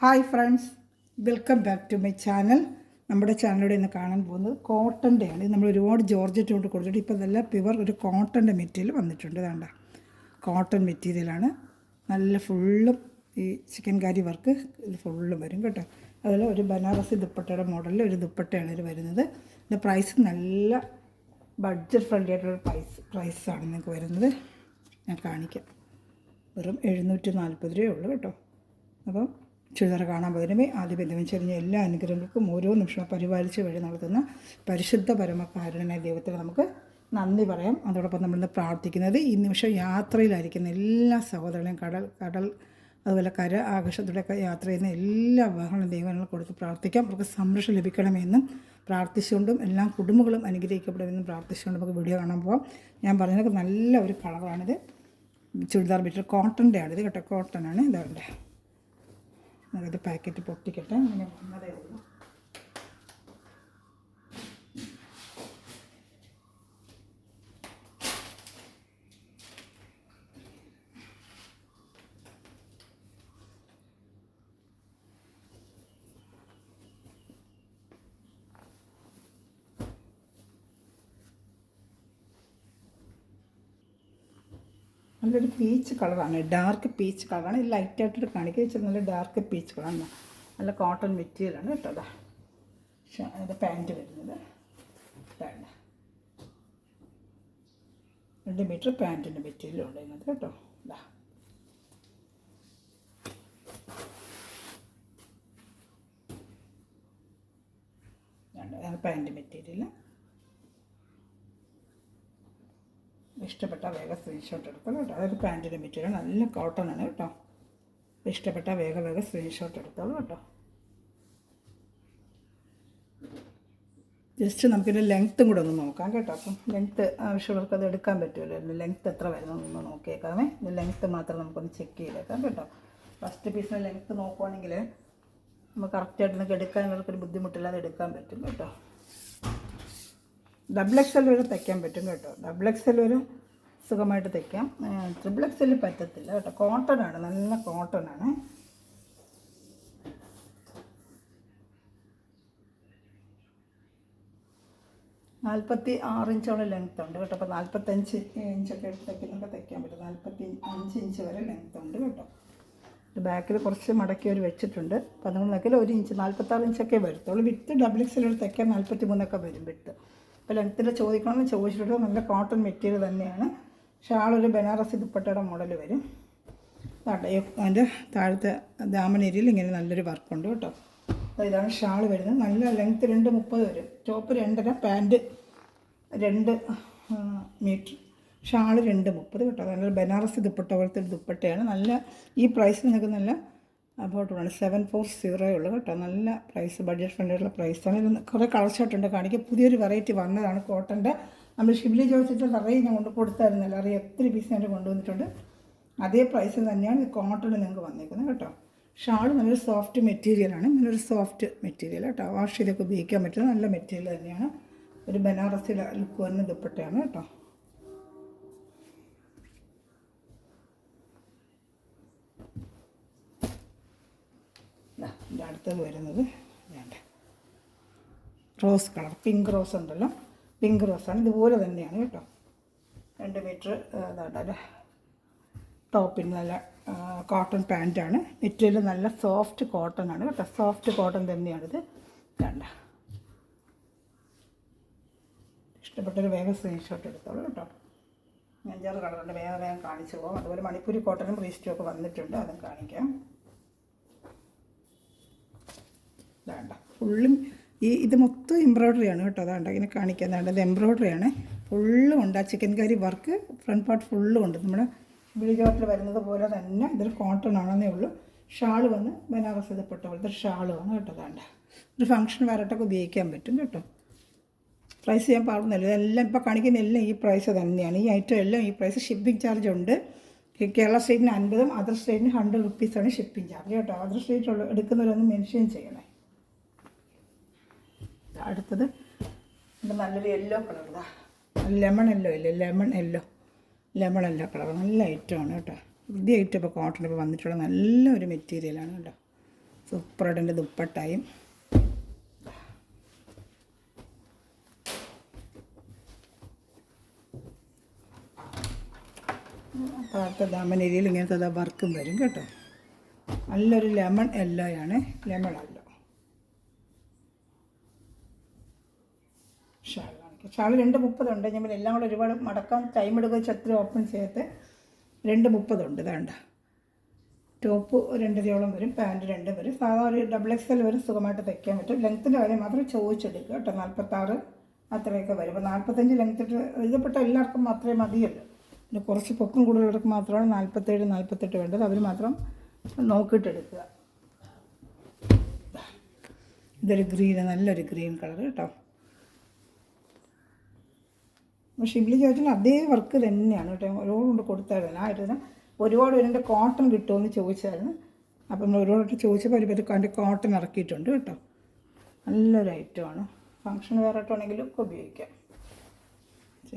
Hi friends, welcome back to my channel. നമ്മുടെ ചാനലിലൂടെ ഇന്ന് കാണാൻ പോകുന്നത് കോട്ടൻ്റെയാണ്. ഇത് നമ്മൾ ഒരുപാട് ജോർജറ്റ് കൊണ്ട് കൊടുത്തിട്ട് ഇപ്പോൾ നല്ല പ്യുവർ ഒരു കോട്ടൻ്റെ മെറ്റീരിയൽ വന്നിട്ടുണ്ട്. വേണ്ട കോട്ടൺ മെറ്റീരിയലാണ്. നല്ല ഫുള്ളും ഈ ചിക്കൻ കാരി വർക്ക് ഇത് ഫുള്ളും വരും കേട്ടോ. അതുപോലെ ഒരു ബനാറസി ദുപ്പട്ടയുടെ മോഡലിൽ ഒരു ദുപ്പട്ടയാണ് ഇത് വരുന്നത്. ഇതിൻ്റെ പ്രൈസ് നല്ല ബഡ്ജറ്റ് ഫ്രണ്ട്ലി ആയിട്ടുള്ള പ്രൈസാണ് നിങ്ങൾക്ക് വരുന്നത്. ഞാൻ കാണിക്കാം. വെറും 740 രൂപയേ ഉള്ളൂ കേട്ടോ. അപ്പം ചുരിദാർ കാണാൻ പറ്റുമേ ആദ്യം ബന്ധം ചെറിയ എല്ലാ അനുഗ്രഹങ്ങൾക്കും ഓരോ നിമിഷവും പരിപാലിച്ച് വഴി നടത്തുന്ന പരിശുദ്ധ പരമകാരുണ്യനായ ദൈവത്തിന് നമുക്ക് നന്ദി പറയാം. അതോടൊപ്പം നമ്മളിന്ന് പ്രാർത്ഥിക്കുന്നത് ഈ നിമിഷം യാത്രയിലായിരിക്കുന്ന എല്ലാ സഹോദരങ്ങളെയും കടൽ അതുപോലെ കര ആകാശത്തിലൂടെയൊക്കെ യാത്ര ചെയ്യുന്ന എല്ലാ വാഹന ദൈവങ്ങളും കൊടുത്ത് പ്രാർത്ഥിക്കാം. അവർക്ക് സംരക്ഷണം ലഭിക്കണമെന്നും പ്രാർത്ഥിച്ചുകൊണ്ടും എല്ലാ കുടുംബങ്ങളും അനുഗ്രഹിക്കപ്പെടുമെന്നും പ്രാർത്ഥിച്ചുകൊണ്ട് നമുക്ക് വീഡിയോ കാണാൻ പോകാം. ഞാൻ പറഞ്ഞത് നല്ല ഒരു കളറാണിത്. ചുരിദാർ മെറ്റീരിയൽ കോട്ടൻ്റെ ആണിത് കേട്ടോ. കോട്ടനാണ് ഇതാണ്ട്. ഇത് പാക്കറ്റ് പൊട്ടിക്കട്ടെ. അങ്ങനെ വന്നതേ ഉള്ളൂ. നല്ലൊരു പീച്ച് കളറാണ്, ഡാർക്ക് പീച്ച് കളറാണ്. ലൈറ്റായിട്ടൊരു കാണിക്കുക വെച്ചാൽ നല്ല ഡാർക്ക് പീച്ച് കളറാണ്. നല്ല കോട്ടൺ മെറ്റീരിയലാണ് കേട്ടോ. അതാ അതിൻ്റെ പാൻറ്റ് വരുന്നത് 2 മീറ്റർ പാൻറ്റിൻ്റെ മെറ്റീരിയൽ ഉണ്ട് കേട്ടോ. ഇതാ പാൻറ്റ് മെറ്റീരിയൽ ഇഷ്ടപ്പെട്ട വേഗം സ്ക്രീൻഷോട്ട് എടുത്തോളൂ കേട്ടോ. അതൊരു പാൻറ്റിൻ്റെ മെറ്റീരിയൽ നല്ല കോട്ടൺ ആണ് കേട്ടോ. ഇഷ്ടപ്പെട്ട വേഗം സ്ക്രീൻഷോട്ട് എടുത്തോളൂ കേട്ടോ. ജസ്റ്റ് നമുക്കിതിൻ്റെ ലെങ്ത്തും കൂടെ ഒന്ന് നോക്കാം കേട്ടോ. അപ്പം ലെങ്ത്ത് ആവശ്യമുള്ളവർക്ക് അത് എടുക്കാൻ പറ്റുമല്ലോ. ലെങ്ത്ത് എത്ര വരുന്നതെന്നൊന്ന് നോക്കിയേക്കാമേ. ഇത് ലെങ്ത്ത് മാത്രം നമുക്കൊന്ന് ചെക്ക് ചെയ്തേക്കാം കേട്ടോ. ഫസ്റ്റ് പീസിന് ലെങ്ത്ത് നോക്കുവാണെങ്കിൽ നമുക്ക് കറക്റ്റായിട്ട് നമുക്ക് എടുക്കാനുള്ളവർക്കൊരു ബുദ്ധിമുട്ടില്ലാതെ എടുക്കാൻ പറ്റും കേട്ടോ. ഡബിൾ XL വരെ തയ്ക്കാൻ പറ്റും കേട്ടോ. ഡബിൾ XL വരെ സുഖമായിട്ട് തയ്ക്കാം. ട്രിപ്പിൾ XL പറ്റത്തില്ല കേട്ടോ. കോട്ടനാണ്, നല്ല കോട്ടനാണ്. നാൽപ്പത്തി 6 ഇഞ്ചോളം ലെങ്ത്ത് ഉണ്ട് കേട്ടോ. അപ്പോൾ 45 ഇഞ്ചൊക്കെ തയ്ക്കുന്നൊക്കെ തയ്ക്കാൻ പറ്റും. 45 ഇഞ്ച് വരെ ലെങ്ത്ത് ഉണ്ട് കേട്ടോ. ബാക്കിൽ കുറച്ച് മടക്കി ഒരു വെച്ചിട്ടുണ്ട്. 13 നോക്കിയാൽ 1 ഇഞ്ച് 46 ഇഞ്ചൊക്കെ വരത്തുള്ളൂ. വിത്ത് ഡബിൾ XL വരെ തയ്ക്കാൻ 43 വരും വിത്ത്. അപ്പോൾ ലെങ്ത്തിൽ ചോദിക്കണമെന്ന് ചോദിച്ചിട്ട് നല്ല കോട്ടൺ മെറ്റീരിയൽ തന്നെയാണ്. ഷാളൊരു ബനാറസി ദുപ്പട്ടയുടെ മോഡൽ വരും. അതിൻ്റെ താഴത്തെ ദാമനേരിയിൽ ഇങ്ങനെ നല്ലൊരു വർക്കുണ്ട് കേട്ടോ. ഇതാണ് ഷാൾ വരുന്നത്. നല്ല ലെങ്ത്ത് 2.30 വരും. ടോപ്പ് 2.5, പാൻറ്റ് 2 മീറ്റർ, ഷാൾ 2.30 കേട്ടോ. നല്ലൊരു ബനാറസി ദുപ്പട്ട പോലത്തെ ഒരു ദുപ്പട്ടയാണ്. നല്ല ഈ പ്രൈസിൽ നിങ്ങൾക്ക് നല്ല അബൌട്ടാണ് 740 ഉള്ളൂ കേട്ടോ. നല്ല പ്രൈസ്, ബഡ്ജറ്റ് ഫ്രണ്ട്ലിയുള്ള പ്രൈസാണ്. ഇത് കുറേ കളർ ഷർട്ടുണ്ട് കാണിക്കുക. പുതിയൊരു വെറൈറ്റി വന്നതാണ് കോട്ടൻ്റെ. നമ്മൾ ഷിബിലി ജോസിൻ്റെ നിറയെ ഞാൻ കൊണ്ട് കൊടുത്തായിരുന്നല്ലോ. അറിയാം ഒത്തിരി പീസ് ഞാൻ കൊണ്ടുവന്നിട്ടുണ്ട്. അതേ പ്രൈസിൽ തന്നെയാണ് ഈ കോട്ടണിൽ നിങ്ങൾക്ക് വന്നേക്കുന്നത് കേട്ടോ. ഷാൾ നല്ലൊരു സോഫ്റ്റ് മെറ്റീരിയലാണ്. നല്ലൊരു സോഫ്റ്റ് മെറ്റീരിയൽ കേട്ടോ. വാഷ് ചെയ്തൊക്കെ ഉപയോഗിക്കാൻ പറ്റുന്ന നല്ല മെറ്റീരിയൽ തന്നെയാണ്. ഒരു ബനാറസി ലുക്ക് വരുന്ന ദുപ്പട്ടയാണ് കേട്ടോ. ഇതിൻ്റെ അടുത്തത് വരുന്നത് വേണ്ട റോസ് കളർ, പിങ്ക് റോസ് ഉണ്ടല്ലോ. പിങ്ക് റോസാണ്. ഇതുപോലെ തന്നെയാണ് കേട്ടോ. 2 മീറ്റർ ഇതാണ്ട്. ടോപ്പിന് നല്ല കോട്ടൺ പാൻറ്റാണ്. മെറ്റീരിയൽ നല്ല സോഫ്റ്റ് കോട്ടൺ ആണ് കേട്ടോ. സോഫ്റ്റ് കോട്ടൺ തന്നെയാണിത്. വേണ്ട ഇഷ്ടപ്പെട്ടൊരു വേഗം സ്ക്രീൻഷോട്ട് എടുത്തോളൂ കേട്ടോ. 5-6 കളറുണ്ട്. വേഗം കാണിച്ചു പോകാം. അതുപോലെ മണിപ്പൂരി കോട്ടനും റീസ്റ്റും ഒക്കെ വന്നിട്ടുണ്ട്. അതും കാണിക്കാം. വേണ്ട ഫുള്ളും ഇത് മൊത്തം എംബ്രോയ്ഡറിയാണ് കേട്ടോ. അതാണ്ട് ഇങ്ങനെ കാണിക്കാൻ വേണ്ടത് എംബ്രോയ്ഡറിയാണ്. ഫുള്ളും ഉണ്ട്. ആ ചിക്കൻ കറി വർക്ക് ഫ്രണ്ട് പാർട്ട് ഫുള്ളും ഉണ്ട്. നമ്മുടെ വിളിജോട്ടിൽ വരുന്നത് പോലെ തന്നെ ഇതൊരു കോട്ടൺ ആണെന്നേ ഉള്ളൂ. ഷാൾ വന്ന് ബനാറസ് ദുപ്പട്ട പോലത്തെ ഷാളുമാണ് കേട്ടോ. അതാണ്ട് ഒരു ഫംഗ്ഷൻ വരട്ടൊക്കെ ഉപയോഗിക്കാൻ പറ്റും കേട്ടോ. പ്രൈസ് ഞാൻ പറഞ്ഞല്ലോ. ഇതെല്ലാം ഇപ്പോൾ കാണിക്കുന്ന എല്ലാം ഈ പ്രൈസ് തന്നെയാണ്. ഈ ഐറ്റം എല്ലാം ഈ പ്രൈസ്. ഷിപ്പിംഗ് ചാർജ് ഉണ്ട്. കേരള സ്റ്റേറ്റിന് 50, അതർ സ്റ്റേറ്റിന് 100 റുപ്പീസാണ് ഷിപ്പിംഗ് ചാർജ് കേട്ടോ. അതർ സ്റ്റേറ്റ് എടുക്കുന്നവരൊന്ന് മെൻഷൻ ചെയ്യണേ. അടുത്തത് നല്ലൊരു യെല്ലോ കളർ, ലെമൺ യെല്ലോ ഇല്ലേ, ലെമൺ യെല്ലോ കളർ നല്ല ഐറ്റമാണ് കേട്ടോ. പുതിയ ഐറ്റം ഇപ്പോൾ കോട്ടൺ ഇപ്പോൾ വന്നിട്ടുള്ള നല്ലൊരു മെറ്റീരിയലാണ് കേട്ടോ. സൂപ്പറായിട്ട് എൻ്റെ ദുപ്പട്ടായും താഴത്തെ ദാമനേരിയിൽ ഇങ്ങനത്തെ വർക്കും വരും കേട്ടോ. നല്ലൊരു ലെമൺ യെല്ലോയാണ്, ലെമൺ അല്ലോ. ഷാൾ കാണിക്കാം. ഷാൾ 2:30 ഉണ്ട്. ഞാൻ എല്ലാം കൂടെ ഒരുപാട് മടക്കാൻ ടൈം എടുക്കുക, ചത്ര ഓപ്പൺ ചെയ്തിട്ട് 2:30 ഇതാണ്ട. ടോപ്പ് 2.5 വരും, പാൻറ്റ് 2 വരും. സാധാരണ ഒരു XXL വരും, സുഖമായിട്ട് തയ്ക്കാൻ പറ്റും. ലെങ്ത്തിൻ്റെ കാര്യം മാത്രം ചോദിച്ചെടുക്കുക കേട്ടോ. 46 അത്രയൊക്കെ വരും. അപ്പോൾ 45 ലെങ്ത്ത് എഴുതപ്പെട്ട എല്ലാവർക്കും മാത്രമേ മതിയല്ലോ. പിന്നെ കുറച്ച് പൊക്കം കൂടുതലുള്ളവർക്ക് മാത്രമാണ് 47, 48 വേണ്ടത്. അവർ മാത്രം നോക്കിയിട്ടെടുക്കുക. ഇതൊരു ഗ്രീൻ, നല്ലൊരു ഗ്രീൻ കളർ കേട്ടോ. ഷിബ്ലി ചോദിച്ചാൽ അതേ വർക്ക് തന്നെയാണ് കേട്ടോ. ഒരുപാട് കൊണ്ട് കൊടുത്തായിരുന്നു. ആ ആയിരുന്നു ഒരുപാട് പേരുടെ കോട്ടൺ കിട്ടുമെന്ന് ചോദിച്ചായിരുന്നു. അപ്പം നമ്മൾ ഒരുപാട് ചോദിച്ചപ്പോൾ ഒരു പേര് അതിൻ്റെ കോട്ടൺ ഇറക്കിയിട്ടുണ്ട് കേട്ടോ. നല്ലൊരു ഐറ്റമാണ്. ഫങ്ഷൻ വേറെ ആയിട്ടാണെങ്കിലും ഒക്കെ ഉപയോഗിക്കാം.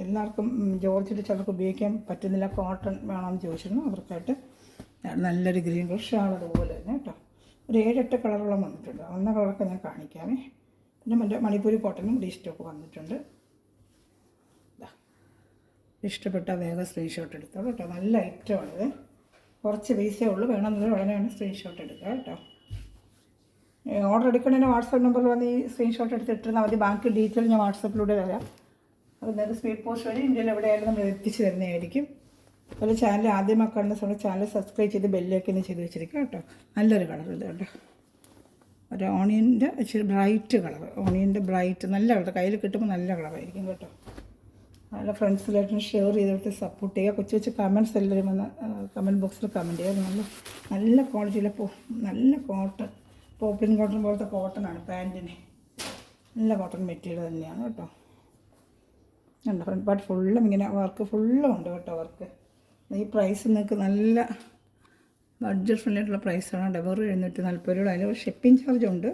എല്ലാവർക്കും ജോർജറ്റ് ചിലർക്ക് ഉപയോഗിക്കാൻ പറ്റുന്നില്ല, കോട്ടൺ വേണമെന്ന് ചോദിച്ചിരുന്നു. അവർക്കായിട്ട് നല്ലൊരു ഗ്രീൻ കളർ ഷാൾ അതുപോലെ തന്നെ കേട്ടോ. ഒരു 7-8 കളറോളം വന്നിട്ടുണ്ട്. അന്ന കളറൊക്കെ ഞാൻ കാണിക്കാമേ. പിന്നെ മറ്റേ മണിപ്പൂരി കോട്ടനും സ്റ്റോക്ക് വന്നിട്ടുണ്ട്. ഇഷ്ടപ്പെട്ട വേഗം സ്ക്രീൻഷോട്ട് എടുത്തോളൂ കേട്ടോ. നല്ല ഐറ്റമാണിത്. കുറച്ച് പൈസയേ ഉള്ളൂ. വേണമെന്നുള്ളത് ഉടനെ സ്ക്രീൻഷോട്ട് എടുക്കുക കേട്ടോ. ഓർഡർ എടുക്കണതിന് വാട്സാപ്പ് നമ്പറിൽ വന്ന് ഈ സ്ക്രീൻഷോട്ട് എടുത്തിട്ടിരുന്നാൽ മതി. ബാക്കി ഡീറ്റെയിൽ ഞാൻ വാട്സാപ്പിലൂടെ തരാം. അപ്പോൾ നിങ്ങൾക്ക് സ്പീഡ് പോസ്റ്റ് വഴി ഇന്ത്യയിൽ എവിടെയായാലും നമ്മൾ എത്തിച്ച് തരുന്നതായിരിക്കും. അതുപോലെ ചാനൽ ആദ്യമായി കാണുന്ന സമയത്ത് ചാനൽ സബ്സ്ക്രൈബ് ചെയ്ത് ബെല്ലേക്കൊന്ന് ചെയ്ത് വെച്ചിരിക്കുക കേട്ടോ. നല്ലൊരു കളർ ഇത് കേട്ടോ. ഒരു ഓണിയൻ്റെ ഇച്ചിരി ബ്രൈറ്റ് കളർ, ഓണിയൻ്റെ ബ്രൈറ്റ് നല്ല കളർ. കയ്യിൽ കിട്ടുമ്പോൾ നല്ല കളറായിരിക്കും കേട്ടോ. നല്ല ഫ്രണ്ട്സിലായിട്ടും ഷെയർ ചെയ്തിട്ട് സപ്പോർട്ട് ചെയ്യുക. കൊച്ചു കമൻറ്റ്സ് എല്ലാവരും വന്ന് കമൻറ്റ് ബോക്സിൽ കമൻറ്റ് ചെയ്യുക. നല്ല ക്വാളിറ്റിയിലെ നല്ല കോട്ടൺ, പോപ്പിൻ കോട്ടൺ പോലത്തെ കോട്ടണാണ് പാൻറ്റിന്. നല്ല കോട്ടൺ മെറ്റീരിയൽ തന്നെയാണ് കേട്ടോ. ഉണ്ട് ഫ്രണ്ട് പാർട്ട് ഫുള്ളും ഇങ്ങനെ വർക്ക് ഫുള്ളും ഉണ്ട് കേട്ടോ. വർക്ക് ഈ പ്രൈസ് നിങ്ങൾക്ക് നല്ല ബഡ്ജറ്റ് ഫ്രണ്ട്ലി ആയിട്ടുള്ള പ്രൈസാണ്. വെറും 740 രൂപ. അതിൽ ഷിപ്പിംഗ് ചാർജ് ഉണ്ട്.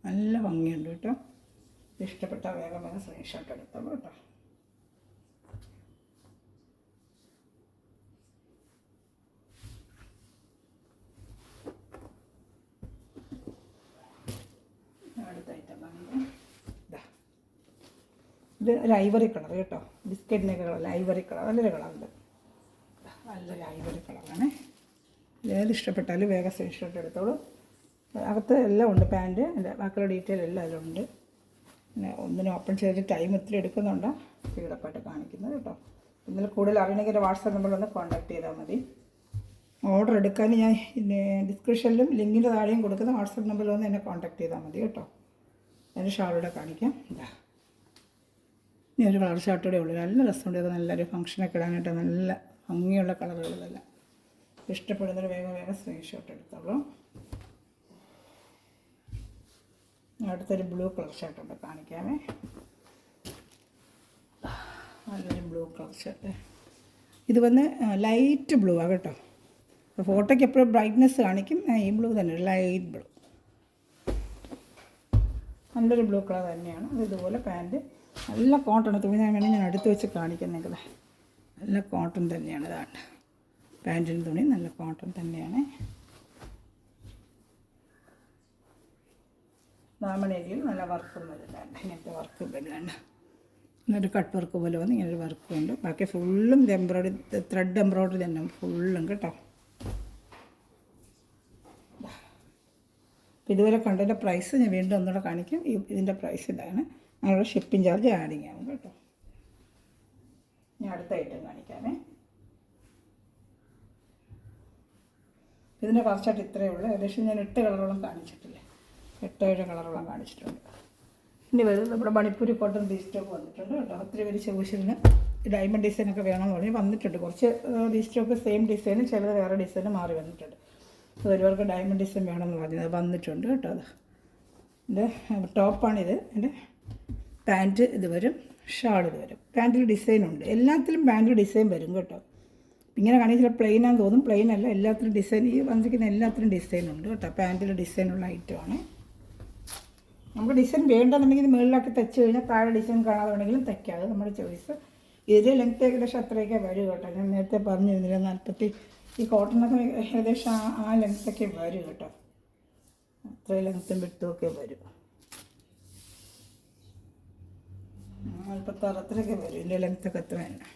നല്ല ഭംഗിയുണ്ട് കേട്ടോ. ഇഷ്ടപ്പെട്ട വേഗം സ്ക്രീൻഷോട്ട് എടുത്തോളൂ കേട്ടോ. അടുത്ത ഐറ്റം ഇത് ഒരു ഐവറി കളർ കേട്ടോ. ബിസ്ക്കറ്റിനൊക്കെ കളർ, ഐവറി കളർ, നല്ലൊരു കളറുണ്ട്. നല്ലൊരു ഐവറി കളറാണ്. ഏത് ഇഷ്ടപ്പെട്ടാലും വേഗം സ്ക്രീൻഷോട്ട് എടുത്തോളൂ. അകത്ത് എല്ലാം ഉണ്ട്, പാൻറ്റ് എൻ്റെ ബാക്കിയുള്ള ഡീറ്റെയിൽ എല്ലാം അതിലുണ്ട്. പിന്നെ ഒന്നിനും ഓപ്പൺ ചെയ്ത് ടൈം ഒത്തിരി എടുക്കുന്നുണ്ട്, സ്പീഡപ്പായിട്ട് കാണിക്കുന്നത് കേട്ടോ. ഇന്നലെ കൂടുതൽ അറിയണമെങ്കിൽ വാട്സാപ്പ് നമ്പറിൽ ഒന്ന് കോൺടാക്ട് ചെയ്താൽ മതി. ഓർഡർ എടുക്കാൻ ഞാൻ ഡിസ്ക്രിപ്ഷനിലും ലിങ്കിൻ്റെ താഴെയും കൊടുക്കുന്ന വാട്സാപ്പ് നമ്പറിൽ വന്ന് എന്നെ കോൺടാക്ട് ചെയ്താൽ മതി കേട്ടോ. എൻ്റെ ഷാളൂടെ കാണിക്കാം. ഇനി ഒരു കളർ ഷർട്ടൂടെ ഉള്ളൂ. നല്ല രസമുണ്ട്. അത് നല്ലൊരു ഫംഗ്ഷനൊക്കെ ഇടാനായിട്ട് നല്ല ഭംഗിയുള്ള കളറുകളിലെല്ലാം. ഇഷ്ടപ്പെടുന്നൊരു വേഗം സ്ക്രീൻഷോട്ട് എടുത്തോളൂ. അടുത്തൊരു ബ്ലൂ കളർ ഷർട്ടുണ്ട്, കാണിക്കാമേ. നല്ലൊരു ബ്ലൂ കളർ ഷർട്ട്. ഇത് വന്ന് ലൈറ്റ് ബ്ലൂ ആണ് കേട്ടോ. അപ്പോൾ ഫോട്ടോയ്ക്ക് എപ്പോഴും ബ്രൈറ്റ്നെസ് കാണിക്കും. ഈ ബ്ലൂ തന്നെ, ലൈറ്റ് ബ്ലൂ. നല്ലൊരു ബ്ലൂ കളർ തന്നെയാണ്. അത് ഇതുപോലെ പാൻറ്റ് നല്ല കോട്ടൺ തുണി. ഞാൻ വേണമെങ്കിൽ ഞാൻ അടുത്ത് വെച്ച് കാണിക്കാം നിങ്ങൾക്ക്. നല്ല കോട്ടൺ തന്നെയാണ്. ഇതാണ് പാൻറ്റിൻ്റെ തുണി, നല്ല കോട്ടൺ തന്നെയാണ്. ദാമണേരിയിൽ നല്ല വർക്കും വരുന്നുണ്ട്. ഇങ്ങനത്തെ വർക്കും വരുന്നുണ്ട്. ഇങ്ങനൊരു കട്ട് വർക്ക് പോലെ വന്ന് ഇങ്ങനൊരു വർക്കും ഉണ്ട്. ബാക്കി ഫുള്ളും എംബ്രോയിഡറി, ത്രെഡ് എംബ്രോയിഡറി തന്നെ ഫുള്ളും കേട്ടോ. ഇതുവരെ കണ്ടതിൻ്റെ പ്രൈസ് ഞാൻ വീണ്ടും ഒന്നുകൂടെ കാണിക്കാം. ഇതിൻ്റെ പ്രൈസ് ഇതാണ്. ഞങ്ങളുടെ ഷിപ്പിംഗ് ചാർജ് ആഡിങ് ആവും കേട്ടോ. ഞാൻ അടുത്ത ഐറ്റം കാണിക്കാമേ. ഇതിൻ്റെ കുറച്ചായിട്ട് ഇത്രയേ ഉള്ളൂ. ഏകദേശം ഞാൻ 8 കളറോളം കാണിച്ചിട്ടില്ലേ, 8-7 കളറോളം കാണിച്ചിട്ടുണ്ട്. ഇനി വരുന്നത് നമ്മുടെ മണിപ്പൂരി കോട്ടൺ സ്റ്റോക്ക് വന്നിട്ടുണ്ട് കേട്ടോ. ഒത്തിരി പേര് ചോദിച്ചതിന് ഡയമണ്ട് ഡിസൈനൊക്കെ വേണമെന്ന് പറഞ്ഞ് വന്നിട്ടുണ്ട്. കുറച്ച് സ്റ്റോക്ക് സെയിം ഡിസൈനും ചിലത് വേറെ ഡിസൈനും മാറി വന്നിട്ടുണ്ട്. ഒരുവർക്ക് ഡയമണ്ട് ഡിസൈൻ വേണമെന്ന് പറഞ്ഞത് വന്നിട്ടുണ്ട് കേട്ടോ. അത് എൻ്റെ ടോപ്പാണിത്. എൻ്റെ പാൻറ്റ് ഇത് വരും, ഷാൾ ഇത് വരും. പാൻറ്റിൽ ഡിസൈനുണ്ട്. എല്ലാത്തിലും പാൻറ്റിൽ ഡിസൈൻ വരും കേട്ടോ. ഇങ്ങനെ കാണിച്ചാൽ പ്ലെയിനാന്ന് തോന്നും. പ്ലെയിൻ അല്ല, എല്ലാത്തിലും ഡിസൈൻ. ഈ വന്നിരിക്കുന്ന എല്ലാത്തിലും ഡിസൈനുണ്ട് കേട്ടോ. പാൻറ്റിൽ ഡിസൈനുള്ള ഐറ്റമാണ്. നമുക്ക് ഡിസൈൻ വേണ്ടെന്നുണ്ടെങ്കിൽ മുകളിലാക്കി തയ്ച്ച് കഴിഞ്ഞാൽ താഴെ ഡിസൈൻ കാണാതെ വേണമെങ്കിലും തയ്ക്കാം, അത് നമ്മുടെ ചോയ്സ്. ഇതിൽ ലെങ്ത്ത് ഏകദേശം അത്രയൊക്കെ വരും കേട്ടോ. ഞാൻ നേരത്തെ പറഞ്ഞിരുന്നില്ല 40, ഈ കോട്ടണൊക്കെ ഏകദേശം ആ ലെങ്ത്തൊക്കെ വരും കേട്ടോ. അത്രയും ലെങ്ത്തും വിട്ടുമൊക്കെ വരും. 46 അത്രയൊക്കെ വരും. ഇതിൻ്റെ ലെങ്ത്തൊക്കെ അത്ര തന്നെ.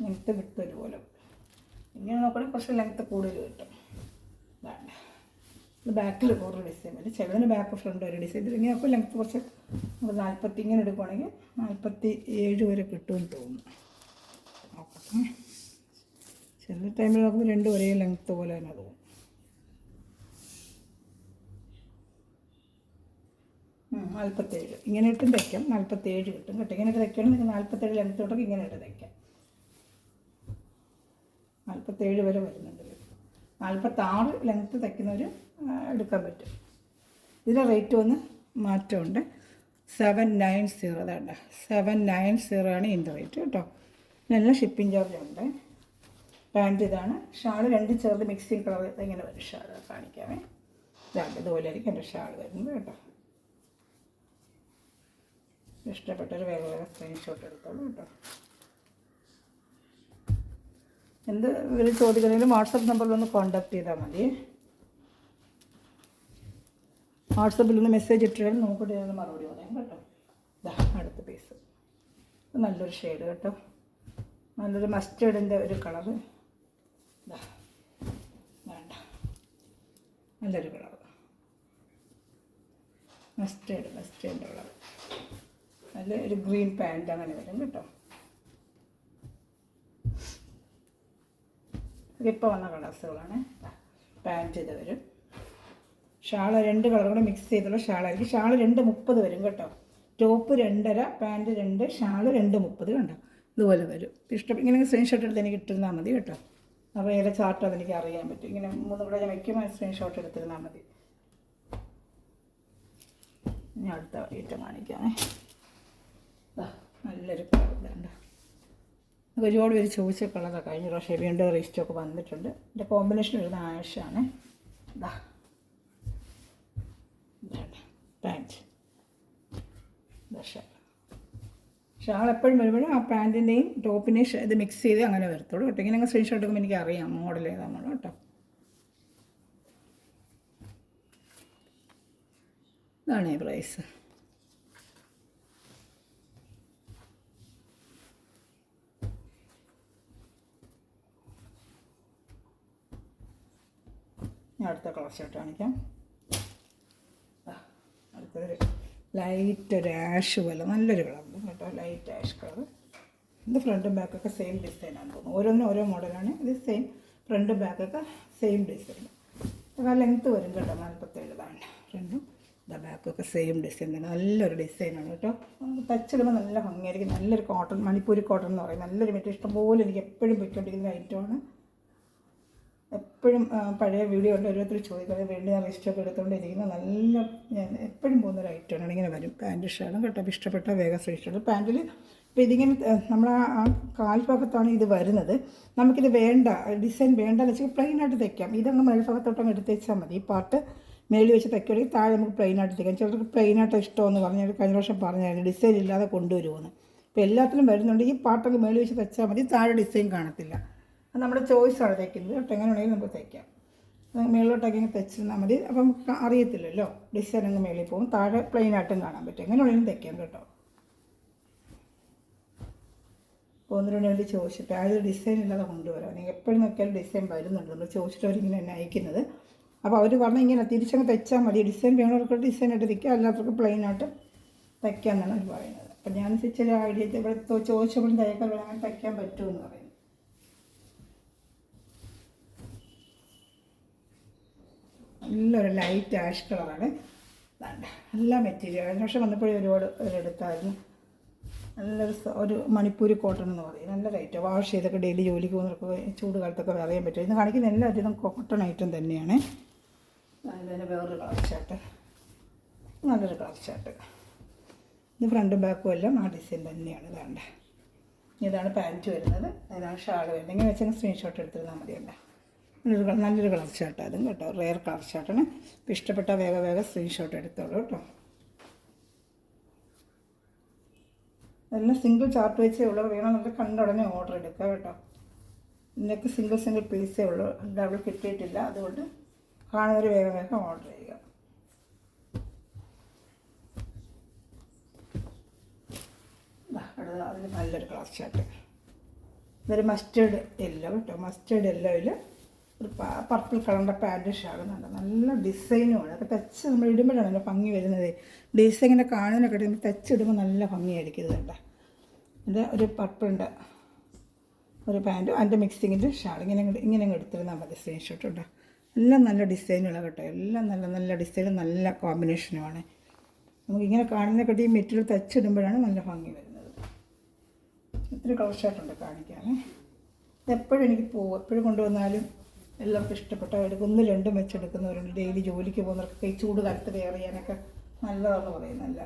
ലെങ്ത്ത് വിട്ട് ഒരുപോലെ ഇങ്ങനെ നോക്കണമെങ്കിൽ കുറച്ച് ലെങ്ത്ത് കൂടുതൽ കിട്ടും. ഇത് ബാക്കിൽ ഒരു ഡിസൈൻ വരും, ചിലതിന് ബാക്ക് ഫ്രണ്ട് ഒരു ഡിസൈൻ. ഇതിങ്ങനെ അപ്പോൾ ലെങ്ത്ത് കുറച്ച് നമുക്ക് 40 ഇങ്ങനെ എടുക്കുവാണെങ്കിൽ 47 വരെ കിട്ടുമെന്ന് തോന്നുന്നു. നോക്കട്ടെ, ചില ടൈമിൽ നോക്കുമ്പോൾ രണ്ടും ഒരേ ലെങ്ത്ത് പോലെ തന്നെ തോന്നും. 47 ഇങ്ങനെ ഇട്ടും തയ്ക്കാം, 47 കിട്ടും കേട്ടോ. ഇങ്ങനെ തയ്ക്കുകയാണെങ്കിൽ നിങ്ങൾക്ക് 47 ലെങ്ത്ത് തൊട്ടൊക്കെ ഇങ്ങനെ ഇട്ട് തയ്ക്കാം. 47 വരെ വരുന്നുണ്ട്. 46 ലെങ്ത്ത് തയ്ക്കുന്നവർ എടുക്കാൻ പറ്റും. ഇതിൻ്റെ റേറ്റ് ഒന്ന് മാറ്റമുണ്ട്. 790 അതാണ്ട് 790 ആണ് ഇതിൻ്റെ റേറ്റ് കേട്ടോ. നല്ല ഷിപ്പിംഗ് ചാർജ് ഉണ്ട്. പാൻറ്റ് ഇതാണ്. ഷാൾ 2 ചേർത്ത് മിക്സിങ് കളർ ഇങ്ങനെ വരും. ഷാൾ കാണിക്കാമേ. ഇതുപോലെ ആയിരിക്കും എൻ്റെ ഷാൾ വരുന്നത് കേട്ടോ. ഇഷ്ടപ്പെട്ടൊരു വേറെ വേറെ സ്ക്രീൻഷോട്ട് എടുത്തോളൂ കേട്ടോ. എന്ത് ഇവർ ചോദിക്കുന്നതിലും വാട്സപ്പ് നമ്പറിലൊന്ന് കോൺടാക്ട് ചെയ്താൽ മതി. വാട്സപ്പിലൊന്ന് മെസ്സേജ് ഇട്ടാലും നോക്കിയിട്ട് ഞാൻ മറുപടി പറയാം കേട്ടോ. അടുത്ത പീസ് നല്ലൊരു ഷെയ്ഡ് കേട്ടോ. നല്ലൊരു മസ്റ്റേർഡിൻ്റെ ഒരു കളറ്. വേണ്ട, നല്ലൊരു കളർ മസ്റ്റേർഡിൻ്റെ കളർ. നല്ല ഒരു ഗ്രീൻ പാൻറ്റ് അങ്ങനെ വരും കേട്ടോ. ഇതിപ്പോൾ വന്ന കളേഴ്സുകളാണ്. പാൻറ്റ് ഇത് വരും. ഷാൾ 2 കളർ കൂടെ മിക്സ് ചെയ്തുള്ള ഷാളായിരിക്കും. ഷാൾ 2.30 വരും കേട്ടോ. ടോപ്പ് 2.5, പാൻറ്റ് 2, ഷാൾ 2.30 കണ്ടോ. ഇതുപോലെ വരും. ഇങ്ങനെ സ്ക്രീൻഷോട്ട് എടുത്ത് എനിക്ക് ഇട്ടിരുന്നാൽ മതി കേട്ടോ. അപ്പോൾ ഏറെ ചാർട്ട് അതെനിക്ക് അറിയാൻ പറ്റും. ഇങ്ങനെ 3 കൂടെ ഞാൻ വയ്ക്കുമ്പോൾ സ്ക്രീൻഷോട്ട് എടുത്തിരുന്നാൽ മതി. ഞാൻ അടുത്ത ഐറ്റം കാണിക്കാമേ. നല്ലൊരു കളർ ഇതുണ്ട്. ഒരുപാട് പേര് ചോദിച്ച കളറാണ്. കഴിഞ്ഞ പ്രാവശ്യം വീണ്ടും റീസ്റ്റോക്ക് വന്നിട്ടുണ്ട്. ഇതിൻ്റെ കോമ്പിനേഷൻ വരുന്ന ആഷാണ്. പാൻറ്റ് ഷാൾ എപ്പോഴും വരുമ്പോഴും ആ പാൻറ്റിൻ്റെയും ടോപ്പിൻ്റെയും ഇത് മിക്സ് ചെയ്ത് അങ്ങനെ വരത്തുള്ളൂ കേട്ടോ. ഇങ്ങനെ സ്ക്രീൻഷോട്ട് എടുക്കുമ്പോൾ എനിക്ക് അറിയാം മോഡൽ ഏതാണെന്നുള്ളത് കേട്ടോ. ഇതാണ് ഈ പ്രൈസ്. അടുത്ത കളർ ഷർട്ട് കാണിക്കാം. അടുത്തൊരു ലൈറ്റ് ഒരു ആഷ് പോലെ നല്ലൊരു കളറുണ്ട് കേട്ടോ. Light ash colour. ഇത് ഫ്രണ്ടും ബാക്കൊക്കെ സെയിം ഡിസൈനാണ് തോന്നുന്നു. ഓരോന്നിനും ഓരോ മോഡലാണ്. ഇത് സെയിം ഫ്രണ്ടും ബാക്കൊക്കെ സെയിം ഡിസൈൻ. അപ്പോൾ ലെങ്ത്ത് വരും കേട്ടോ. 47 ഇതാണ് ഫ്രണ്ടും ബാക്കൊക്കെ സെയിം ഡിസൈൻ തന്നെ. നല്ലൊരു ഡിസൈനാണ് കേട്ടോ. തച്ചിടുമ്പോൾ നല്ല ഭംഗിയായിരിക്കും. നല്ലൊരു കോട്ടൺ, മണിപ്പൂരി കോട്ടൺ എന്ന് പറയും. നല്ലൊരു മെറ്റീരിയൽ. ഇഷ്ടംപോലെ എനിക്ക് എപ്പോഴും പൊയ്ക്കൊണ്ടിരിക്കുന്ന ഐറ്റമാണ്. എപ്പോഴും പഴയ വീഡിയോ ഉണ്ട്, ഓരോരുത്തർ ചോദിക്കുന്നത് വേണ്ടി ഞാൻ ലിസ്റ്റൊക്കെ എടുത്തുകൊണ്ടിരിക്കുന്ന നല്ല ഞാൻ എപ്പോഴും പോകുന്നൊരു ഐറ്റമാണ്. ഇങ്ങനെ വരും പാൻറ്റ് ഷർട്ടും കേട്ടോ. അപ്പോൾ ഇഷ്ടപ്പെട്ട വേഗം സ്ക്രീൻഷോട്ട്. പാൻറ്റിൽ ഇപ്പോൾ ഇതിങ്ങനെ നമ്മുടെ ആ കാൽഭാഗത്താണ് ഇത് വരുന്നത്. നമുക്കിത് വേണ്ട, ഡിസൈൻ വേണ്ടെന്ന് വെച്ചാൽ പ്ലെയിനായിട്ട് തയ്ക്കാം. ഇതങ്ങ് മേൽഭാഗത്തോട്ടങ്ങ് എടുത്ത് വെച്ചാൽ മതി. ഈ പാർട്ട് മേളിൽ വെച്ച് തയ്ക്കുകയാണെങ്കിൽ താഴെ നമുക്ക് പ്ലെയിനായിട്ട് തയ്ക്കാം. ചിലർക്ക് പ്ലെയിനായിട്ട് ഇഷ്ടമെന്ന് പറഞ്ഞാൽ കഴിഞ്ഞ പ്രാവശ്യം പറഞ്ഞായിരുന്നു ഡിസൈൻ ഇല്ലാതെ കൊണ്ടുവരുമെന്ന്. ഇപ്പോൾ എല്ലാത്തിലും വരുന്നുണ്ട്. ഈ പാർട്ടൊക്കെ മേളിൽ വെച്ച് തയ്ച്ചാൽ മതി, താഴെ ഡിസൈൻ കാണത്തില്ല. അത് നമ്മുടെ ചോയ്സാണ് തയ്ക്കുന്നത് കേട്ടോ. എങ്ങനെ വേണമെങ്കിലും നമുക്ക് തയ്ക്കാം. മേളിലോട്ടൊക്കെ ഇങ്ങനെ തയ്ച്ചിരുന്നാൽ മതി. അപ്പം നമുക്ക് അറിയത്തില്ലല്ലോ, ഡിസൈൻ അങ്ങ് മേളിൽ പോകും, താഴെ പ്ലെയിനായിട്ടും കാണാൻ പറ്റും. എങ്ങനെ വേണമെങ്കിലും തയ്ക്കാം കേട്ടോ. അപ്പോൾ 1-2 വേണ്ടി ചോദിച്ചിട്ട് അത് ഡിസൈൻ ഇല്ലാതെ കൊണ്ടുവരാം. നിങ്ങൾ എപ്പോഴും നോക്കിയാലും ഡിസൈൻ വരുന്നുണ്ട്. നമ്മൾ ചോദിച്ചിട്ട് അവരിങ്ങനെ എന്നെ അയക്കുന്നത്. അപ്പോൾ അവർ പറഞ്ഞാൽ ഇങ്ങനെ തിരിച്ചങ്ങ് തയ്ച്ചാൽ മതി. ഡിസൈൻ വേണവർക്ക് ഡിസൈനായിട്ട് തയ്ക്കുക, അല്ലാത്തവർക്ക് പ്ലെയിനായിട്ട് തയ്ക്കാമെന്നാണ് അവർ പറയുന്നത്. അപ്പം ഞാൻ ചില ഐഡിയ ഇവിടെ ചോദിച്ചപ്പോഴും തയ്ക്കാൻ വേണമെങ്കിൽ തയ്ക്കാൻ പറ്റുമെന്ന് പറയുന്നത്. നല്ലൊരു ലൈറ്റ് ആഷ് കളറാണ്. നല്ല മെറ്റീരിയൽ. കഴിഞ്ഞ വർഷം വന്നപ്പോഴേ ഒരുപാട് എടുത്തായിരുന്നു. നല്ലൊരു ഒരു മണിപ്പൂരി കോട്ടൺ എന്ന് പറയും. നല്ല റേറ്റ്. വാഷ് ചെയ്തൊക്കെ ഡെയിലി ജോലിക്ക് പോകുന്നവർക്ക് ചൂട് കാലത്തൊക്കെ അറിയാൻ പറ്റും. ഇന്ന് കാണിക്കുന്ന എല്ലാത്തിനും കോട്ടൺ ഐറ്റം തന്നെയാണ്. അതിന് വേറൊരു കളർ ഷർട്ട്, നല്ലൊരു കളർ ഷർട്ട്. ഇത് ഫ്രണ്ടും ബാക്കും എല്ലാം ആ ഡിസൈൻ തന്നെയാണ്. ഇതാണ് പാൻറ്റ് വരുന്നത്. ഇതാണ് ഷാൾ വരുന്നത്. ഇങ്ങനെ വെച്ചാൽ സ്ക്രീൻഷോട്ട് എടുത്തിരുന്നാൽ മതിയല്ല. നല്ലൊരു കളർ ഷർട്ടാണ് അതും കേട്ടോ, റെയർ കളർ ഷർട്ടാണ്. ഇപ്പോൾ ഇഷ്ടപ്പെട്ട വേഗം സ്ക്രീൻഷോട്ട് എടുത്തോളൂ കേട്ടോ. എല്ലാം സിംഗിൾ ചാർട്ട് വെച്ചേ ഉള്ളൂ, വേണമെന്നുണ്ടെങ്കിൽ കണ്ട ഉടനെ ഓർഡർ എടുക്കുക കേട്ടോ. ഇതിനൊക്കെ സിംഗിൾ പീസേ ഉള്ളൂ, ഡബിൾ കിട്ടിയിട്ടില്ല. അതുകൊണ്ട് കാണുന്നവർ വേഗം ഓർഡർ ചെയ്യുക. അടുത്ത അതിന് നല്ലൊരു കളർ ഷർട്ട്, ഇതൊരു മസ്റ്റേർഡ് യെല്ലോ കേട്ടോ. മസ്റ്റേർഡ് യെല്ലോയിൽ ഒരു പർപ്പിൾ കളറിൻ്റെ പാൻറ്റ് ഷാളുന്നുണ്ട്. നല്ല ഡിസൈനുമാണ്. അതൊക്കെ തച്ച് നമ്മൾ ഇടുമ്പോഴാണ് അതിൻ്റെ ഭംഗി വരുന്നത്. ഡിസൈൻ ഇങ്ങനെ കാണുന്നതിനൊക്കെ നമ്മൾ തച്ചിടുമ്പോൾ നല്ല ഭംഗിയായിരിക്കും. ഇത് കണ്ട ഇത് ഒരു പർപ്പിളിൻ്റെ ഒരു പാൻറ്റും അതിൻ്റെ മിക്സിങ്ങിൻ്റെ ഷാൾ ഇങ്ങനെ എടുത്തിരുന്നാൽ മതി. സ്ക്രീൻഷോട്ട് ഉണ്ടോ. എല്ലാം നല്ല ഡിസൈനുകളാണ് കേട്ടോ. എല്ലാം നല്ല ഡിസൈനും നല്ല കോമ്പിനേഷനുമാണ്. നമുക്കിങ്ങനെ കാണുന്നതിനെക്കാട്ടി ഈ മെറ്റീരിയൽ തച്ചിടുമ്പോഴാണ് നല്ല ഭംഗി വരുന്നത്. ഒത്തിരി കളർ ഷർട്ടുണ്ട് കാണിക്കാനേ. എപ്പോഴും എനിക്ക് പോകും, എപ്പോഴും കൊണ്ടുവന്നാലും എല്ലാവർക്കും ഇഷ്ടപ്പെട്ട എടുക്കും. 1 2 വെച്ചെടുക്കുന്നവരുണ്ട്. ഡെയിലി ജോലിക്ക് പോകുന്നവർക്ക് ഈ ചൂട് കാലത്ത് വെയർ ചെയ്യാനൊക്കെ നല്ലതാണെന്ന് പറയും. നല്ല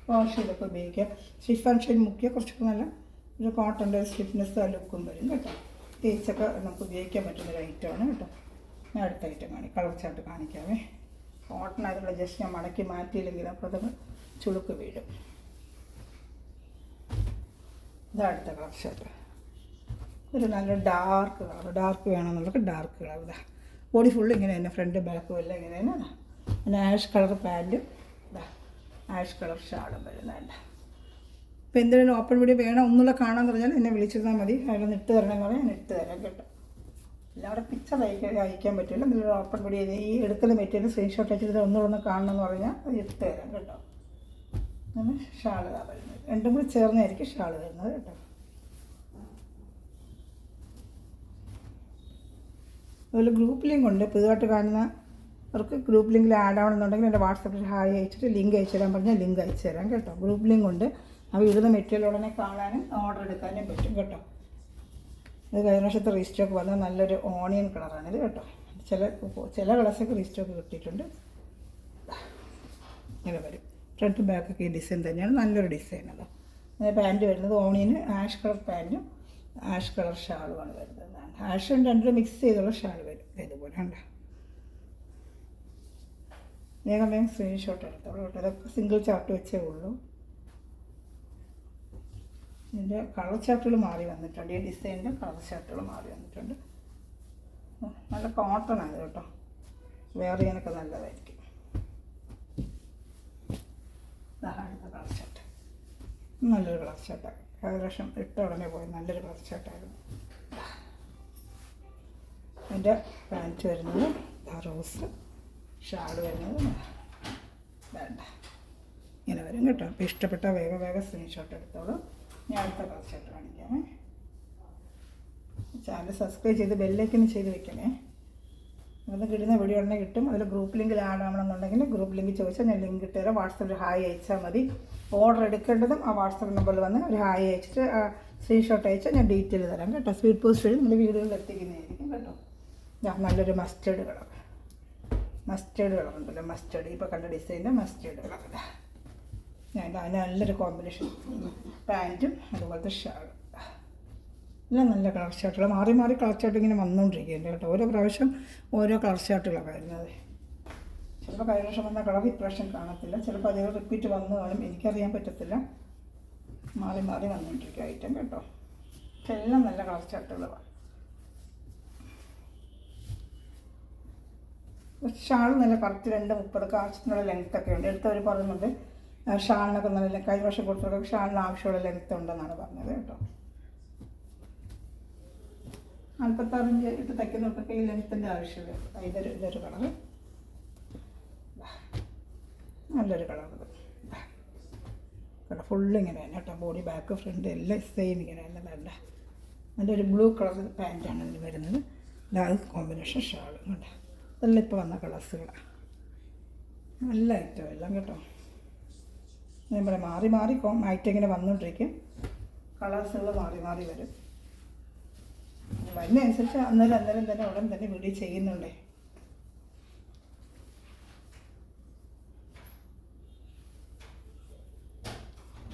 വാഷ് ചെയ്തൊക്കെ ഉപയോഗിക്കാം. സ്റ്റിഫ് ആൻഡ് ഷൈൻ മുക്കിയാൽ കുറച്ചൊക്കെ നല്ല ഒരു കോട്ടൻ്റെ സ്റ്റിഫ്നെസ് ലുക്കും വരും കേട്ടോ. തേച്ചൊക്കെ നമുക്ക് ഉപയോഗിക്കാൻ പറ്റുന്നൊരു ഐറ്റമാണ് കേട്ടോ. ഞാൻ അടുത്ത ഐറ്റം കളർ ചാർട്ട് കാണിക്കാമേ. കോട്ടൺ ആയിട്ടുള്ള ജസ്റ്റ് ഞാൻ മടക്കി മാറ്റിയില്ലെങ്കിൽ അപ്പോൾ അത് ചുളുക്ക് വീഴും. ഇതടുത്ത കളർ ഷർട്ട്, ഒരു നല്ല ഡാർക്ക് വേണമെന്നുള്ളവർക്ക് ഡാർക്ക് കളർ. ഇതാ ബോഡി ഫുള്ള് ഇങ്ങനെ തന്നെ, ഫ്രണ്ട് ബാക്കും എല്ലാം ഇങ്ങനെ തന്നെ. പിന്നെ ആഷ് കളർ പാൻറ്റും ഇതാ ആഷ് കളർ ഷാളും വരുന്നുണ്ട്. ഇപ്പോൾ എന്തെങ്കിലും ഓപ്പൺ വീഡിയോ വേണം ഒന്നുള്ള കാണാമെന്ന് പറഞ്ഞാൽ എന്നെ വിളിച്ചിരുന്നാൽ മതി. അതിലൊന്ന് ഇട്ട് തരണമെന്ന് പറഞ്ഞാൽ ഞാൻ ഇട്ട് തരാം കേട്ടോ. എല്ലാവരുടെ പിക്ചർ അയക്കാൻ പറ്റില്ല. എന്തെങ്കിലും ഓപ്പൺ വീഡിയോ ഈ എടുക്കുന്ന മെറ്റീരിയൽ സ്ക്രീൻഷോട്ട് അയച്ചിട്ട് ഒന്നുകൂടെ കാണണമെന്ന് പറഞ്ഞാൽ അത് ഇട്ട് തരാം കേട്ടോ. അങ്ങനെ ഷാൾ ഇതാ വരുന്നത്. രണ്ടും കൂടി ചേർന്നായിരിക്കും ഷാൾ വരുന്നത് കേട്ടോ. അതുപോലെ ഗ്രൂപ്പ് ലിങ്ക് ഉണ്ട്. പുതുതായിട്ട് കാണുന്നവർക്ക് ഗ്രൂപ്പ് ലിങ്കിൽ ആഡ് ആവണമെന്നുണ്ടെങ്കിൽ എൻ്റെ വാട്സപ്പിൽ ഹായ് അയച്ചിട്ട് ലിങ്ക് അയച്ചു തരാൻ പറഞ്ഞാൽ ലിങ്ക് അയച്ചു തരാം കേട്ടോ. ഗ്രൂപ്പ് ലിങ്ക് ഉണ്ട്. അവ ഇടുന്ന മെറ്റീരിയൽ ഉടനെ കാണാനും ഓർഡർ എടുക്കാനും പറ്റും കേട്ടോ. ഇത് കഴിഞ്ഞ വർഷത്തെ റീസ്റ്റോക്ക് വന്ന നല്ലൊരു ഓണിയൻ കളറാണിത് കേട്ടോ. ചില കളേഴ്സൊക്കെ റീസ്റ്റോക്ക് കിട്ടിയിട്ടുണ്ട്. ഇങ്ങനെ വരും. ഫ്രണ്ട് ബാക്കൊക്കെ ഈ ഡിസൈൻ തന്നെയാണ്, നല്ലൊരു ഡിസൈൻ. അതോ പാൻറ്റ് വരുന്നത് ഓണിയന് ആഷ് കളർ പാൻറ്റും ആഷ് കളർ ഷാളുമാണ് വരുന്നത്. ആഷും രണ്ടും മിക്സ് ചെയ്തുള്ള ഷാൾ വരും. ഇതുപോലെ ഉണ്ട്. വേഗം സ്ക്രീൻഷോട്ട് എടുത്തോളൂ കേട്ടോ. അതൊക്കെ സിംഗിൾ ചാർട്ട് വെച്ചേ ഉള്ളൂ. ഇതിൻ്റെ കളർ ചാർട്ടുകൾ മാറി വന്നിട്ടുണ്ട്. ഈ ഡിസൈനിൻ്റെ കളർ ചാർട്ടുകൾ മാറി വന്നിട്ടുണ്ട്. നല്ല കോട്ടൺ ആണ് കേട്ടോ. വെയർ ചെയ്യാനൊക്കെ നല്ലതായിരിക്കും. അടുത്ത കളർ ചാർട്ട് നല്ലൊരു കളർ ചാർട്ടാണ്. ഏകദേശം ഇട്ട ഉടനെ പോയി നല്ലൊരു കളർ ചാർട്ടായിരുന്നു. അതിൻ്റെ പാൻറ്റ് വരുന്നത് റോസ്, ഷാൾ വരുന്നത് വേണ്ട ഇങ്ങനെ വരും കേട്ടോ. അപ്പോൾ ഇഷ്ടപ്പെട്ട വേഗം സ്ക്രീൻഷോട്ട് എടുത്തോളൂ. ഞാൻ അടുത്ത കളർ ഷർട്ട് കാണിക്കാമേ. ചാനൽ സബ്സ്ക്രൈബ് ചെയ്ത് ബെല്ലൈക്കൻ ചെയ്ത് വെക്കണേ. അത് കിട്ടുന്ന വീഡിയോ ഉടനെ കിട്ടും. അതിൽ ഗ്രൂപ്പ് ലിങ്കിൽ ആഡ് ആവണമെന്നുണ്ടെങ്കിൽ ഗ്രൂപ്പ് ലിങ്ക് ചോദിച്ചാൽ ഞാൻ ലിങ്ക് ഇട്ട് തരാം. വാട്സപ്പിൽ ഹായ് അയച്ചാൽ മതി. ഓർഡർ എടുക്കേണ്ടതും ആ വാട്സപ്പ് നമ്പറിൽ വന്ന് ഒരു ഹായ് അയച്ചിട്ട് സ്ക്രീൻഷോട്ട് അയച്ചാൽ ഞാൻ ഡീറ്റെയിൽ തരാം കേട്ടോ. സ്പീഡ് പോസ്റ്റ് വഴി നമ്മൾ വീടുകളിൽ എത്തിക്കുന്നതായിരിക്കും കേട്ടോ. നല്ലൊരു മസ്റ്റേർഡ് കളർ ഉണ്ടല്ലോ. മസ്റ്റേർഡ് ഇപ്പോൾ കണ്ട ഡിസൈൻ്റെ മസ്റ്റേർഡ് കളർ. ഞാൻ നല്ലൊരു കോമ്പിനേഷൻ പാൻറ്റും അതുപോലത്തെ ഷാളും എല്ലാം നല്ല കളർ ഷർട്ടുകൾ. മാറി കളർ ഷർട്ട് ഇങ്ങനെ വന്നുകൊണ്ടിരിക്കുകയുണ്ട് കേട്ടോ. ഓരോ പ്രാവശ്യം ഓരോ കളർ ഷർട്ടുകളാണ് വരുന്നത്. ചിലപ്പോൾ കഴിഞ്ഞ വർഷം വന്ന കളർ ഇപ്രാവശ്യം കാണത്തില്ല. ചിലപ്പോൾ അതേ റിപ്പീറ്റ് വന്നു കാണും, എനിക്കറിയാൻ പറ്റത്തില്ല. മാറി വന്നുകൊണ്ടിരിക്കുക ഐറ്റം കേട്ടോ. പക്ഷെ എല്ലാം നല്ല കളർ ഷർട്ടുകളാണ്. ഷാൾ നല്ല കറക്റ്റ് 2:30 ആവശ്യത്തിനുള്ള ലെങ്ത്തൊക്കെ ഉണ്ട്. എടുത്തവർ പറയുന്നുണ്ട് ഷാളിനൊക്കെ നല്ല കഴിഞ്ഞ വർഷം കൊടുത്തവർക്ക് ഷാളിന് ആവശ്യമുള്ള ലെങ്ത്ത് ഉണ്ടെന്നാണ് പറഞ്ഞത് കേട്ടോ. 46 ഇഞ്ച് ഇട്ട് തയ്ക്കുന്നവർക്കൊക്കെ ഈ ലെങ്ത്തിൻ്റെ ആവശ്യമില്ല. ഇതൊരു കളറ്, നല്ലൊരു കളർ. കേട്ടോ ഫുള്ള് ഇങ്ങനെ തന്നെ കേട്ടോ. ബോഡി ബാക്ക് ഫ്രണ്ട് എല്ലാം സെയിം ഇങ്ങനെ തന്നെ വേണ്ട. നല്ലൊരു ബ്ലൂ കളർ പാൻറ്റാണ് ഇതിന് വരുന്നത്. അത് കോമ്പിനേഷൻ ഷാളും കേട്ടോ. ഇതെല്ലാം ഇപ്പോൾ വന്ന കളേഴ്സുകളാണ്. നല്ല ഐറ്റം എല്ലാം കേട്ടോ. ഞാൻ പറയാം മാറി ഐറ്റം ഇങ്ങനെ വന്നുകൊണ്ടിരിക്കും. കളേഴ്സുകൾ മാറി വരും. വരുന്നതനുസരിച്ച് അന്നേരം തന്നെ ഉടൻ തന്നെ വീഡിയോ ചെയ്യുന്നുണ്ടേ.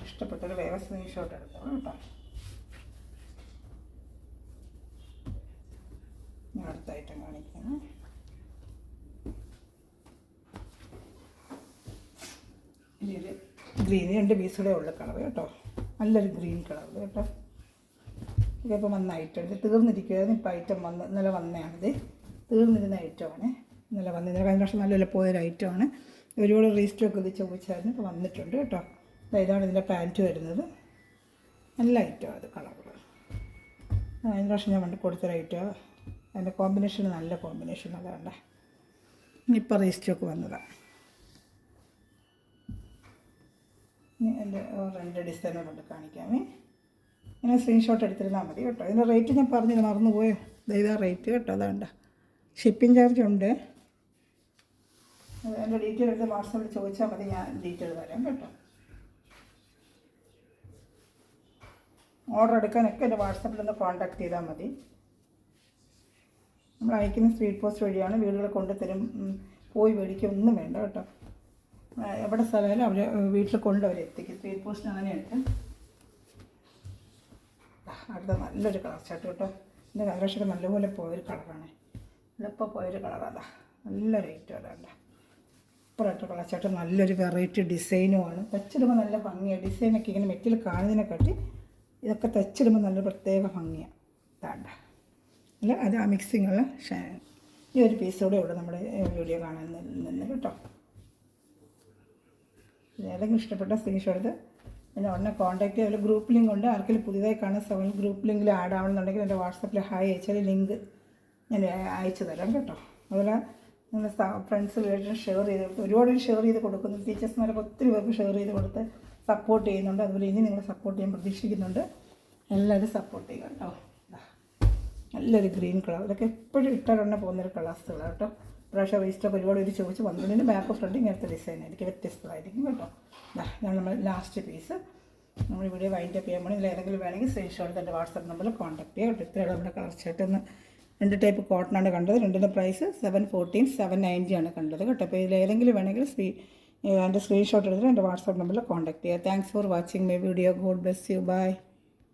ഇഷ്ടപ്പെട്ടൊരു വേറെ സ്ക്രീൻഷോട്ട് എടുത്തോളൂ കേട്ടോ. ഞാൻ അടുത്ത ഐറ്റം കാണിക്കാം. കാണിക്കാം. ഇതൊരു ഗ്രീൻ 2 പീസുകൂടെ ഉള്ള കളർ കേട്ടോ, നല്ലൊരു ഗ്രീൻ കളർ കേട്ടോ. ഇതിപ്പോൾ വന്ന ഐറ്റം ഇത് തീർന്നിരിക്കുകയായിരുന്നു. ഇപ്പോൾ ഐറ്റം ഇന്നലെ വന്നതാണിത്, തീർന്നിരുന്ന ഐറ്റമാണ്. ഇന്നലെ കഴിഞ്ഞ പ്രാവശ്യം നല്ല പോയൊരു ഐറ്റമാണ്. ഒരുപാട് റീസ്റ്റോക്ക് ഇത് ചോദിച്ചായിരുന്നു, ഇപ്പോൾ വന്നിട്ടുണ്ട് കേട്ടോ. ഇതാണ് ഇതിൻ്റെ പാൻറ്റ് വരുന്നത്. നല്ല ഐറ്റമാണ് അത് കളർ. കഴിഞ്ഞ പ്രാവശ്യം ഞാൻ കൊടുത്തൊരു ഐറ്റമാണ്. അതിൻ്റെ കോമ്പിനേഷൻ നല്ല കോമ്പിനേഷൻ അതാണ്. ഇപ്പോൾ റീസ്റ്റോക്ക് വന്നതാണ്. ഇനി എൻ്റെ 2 ഡിസൈൻ കൊണ്ട് കാണിക്കാമേ. ഇങ്ങനെ സ്ക്രീൻഷോട്ട് എടുത്തിരുന്നാൽ മതി കേട്ടോ. ഇതിൻ്റെ റേറ്റ് ഞാൻ പറഞ്ഞത് മറന്നുപോയോ, ഇതാ റേറ്റ് കേട്ടോ. അതാണ്ട ഷിപ്പിംഗ് ചാർജ് ഉണ്ട്. എൻ്റെ ഡീറ്റെയിൽ എടുത്ത് വാട്സാപ്പിൽ ചോദിച്ചാൽ മതി, ഞാൻ ഡീറ്റെയിൽ തരാം കേട്ടോ. ഓർഡർ എടുക്കാനൊക്കെ എൻ്റെ വാട്സാപ്പിൽ ഒന്ന് കോൺടാക്ട് ചെയ്താൽ മതി. നമ്മൾ അയക്കുന്ന സ്പീഡ് പോസ്റ്റ് വഴിയാണ്, വീടുകൾ കൊണ്ടുതരും. പോയി മേടിക്കൊന്നും വേണ്ട കേട്ടോ. എവിടെ സ്ഥലമായാലും അവർ വീട്ടിൽ കൊണ്ടവരെത്തിക്കും. സ്പീഡ് പോസ്റ്റ് അങ്ങനെയുണ്ട്. അടുത്ത നല്ലൊരു കളർ ചാർട്ട് കേട്ടോ. എൻ്റെ കലക്ഷൊക്കെ നല്ലപോലെ പോയൊരു കളറാണ്. ഇതിപ്പോൾ പോയൊരു കളറാണ്. നല്ല റേറ്റും അതാണ്ട. ഇപ്പോഴത്തെ കളർ ചാർട്ട് നല്ലൊരു വെറൈറ്റി ഡിസൈനുമാണ്. തച്ചിടുമ്പോൾ നല്ല ഭംഗിയാണ്. ഡിസൈനൊക്കെ ഇങ്ങനെ മെറ്റിൽ കാണുന്നതിനെക്കാട്ടി ഇതൊക്കെ തച്ചിടുമ്പോൾ നല്ല പ്രത്യേക ഭംഗിയാണ്. ഇതാണ്ട അല്ല അത് ആ മിക്സിങ്ങുള്ള ഈ ഒരു പീസോടെ ഉള്ളൂ നമ്മുടെ വീഡിയോ കാണാൻ നിന്ന് കേട്ടോ. ഏതെങ്കിലും ഇഷ്ടപ്പെട്ട സ്ക്രീൻഷോട്ട് എടുത്ത് എന്നെ ഉടനെ കോൺടാക്ട് ചെയ്യുക. ഗ്രൂപ്പ് ലിങ്ക് ഉണ്ട്. ആർക്കെങ്കിലും പുതിയതായി കാണുന്ന സമയം ഗ്രൂപ്പ് ലിങ്കിൽ ആഡ് ആവണമെന്നുണ്ടെങ്കിൽ എൻ്റെ വാട്സാപ്പിൽ ഹായ് അയച്ചാൽ ലിങ്ക് ഞാൻ അയച്ചു തരാം കേട്ടോ. അതുപോലെ നിങ്ങൾ ഫ്രണ്ട്സ് റിലേറ്റീവ് ഷെയർ ചെയ്ത് കൊടുത്ത് ഒരുപാട് ഷെയർ ചെയ്ത് കൊടുക്കുന്നു. ടീച്ചേഴ്സ്മാരൊക്കെ ഒത്തിരി പേർക്ക് ഷെയർ ചെയ്ത് കൊടുത്ത് സപ്പോർട്ട് ചെയ്യുന്നുണ്ട്. അതുപോലെ ഇനി നിങ്ങൾ സപ്പോർട്ട് ചെയ്യാൻ പ്രതീക്ഷിക്കുന്നുണ്ട്. എല്ലാവരും സപ്പോർട്ട് ചെയ്യുക കേട്ടോ. നല്ലൊരു ഗ്രീൻ കളർ, ഇതൊക്കെ എപ്പോഴും ഇട്ടാൽ പോകുന്നൊരു കളേഴ്സുകളാണ് കേട്ടോ. പ്രാവശ്യം റീസ്റ്റോക്ക് ഒരുപാട് പേര് ചോദിച്ച് വന്നതിന് ബാക്ക് ഫ്രണ്ട് ഇങ്ങനത്തെ ഡിസൈൻ ആയിരിക്കും, വ്യത്യസ്തമായിരിക്കും കേട്ടോ. ഇതാണ് നമ്മൾ ലാസ്റ്റ് പീസ്. നമ്മൾ ഇവിടെ വൈൻഡ് അപ്പ് ചെയ്യാൻ വേണ്ടി ഇതിൽ ഏതെങ്കിലും വേണമെങ്കിൽ സ്ക്രീൻഷോട്ട് എൻ്റെ വാട്സാപ്പ് നമ്പറിൽ കോൺടാക്ട് ചെയ്യുക കേട്ടോ. ഇത്രയാണ് നമ്മുടെ കളർ ചാർട്ട്. 2 ടൈപ്പ് കോട്ടണാണ് കണ്ടത്. 2ൻ്റെ പ്രൈസ് 714 790 ആണ് കണ്ടത് കേട്ടോ. അപ്പോൾ ഇതിൽ ഏതെങ്കിലും വേണമെങ്കിൽ എൻ്റെ സ്ക്രീൻഷോട്ട് എടുത്തിട്ട് എൻ്റെ വാട്സാപ്പ് നമ്പറിൽ കോൺടാക്ട് ചെയ്യുക. Thanks for watching my video. God bless you. By.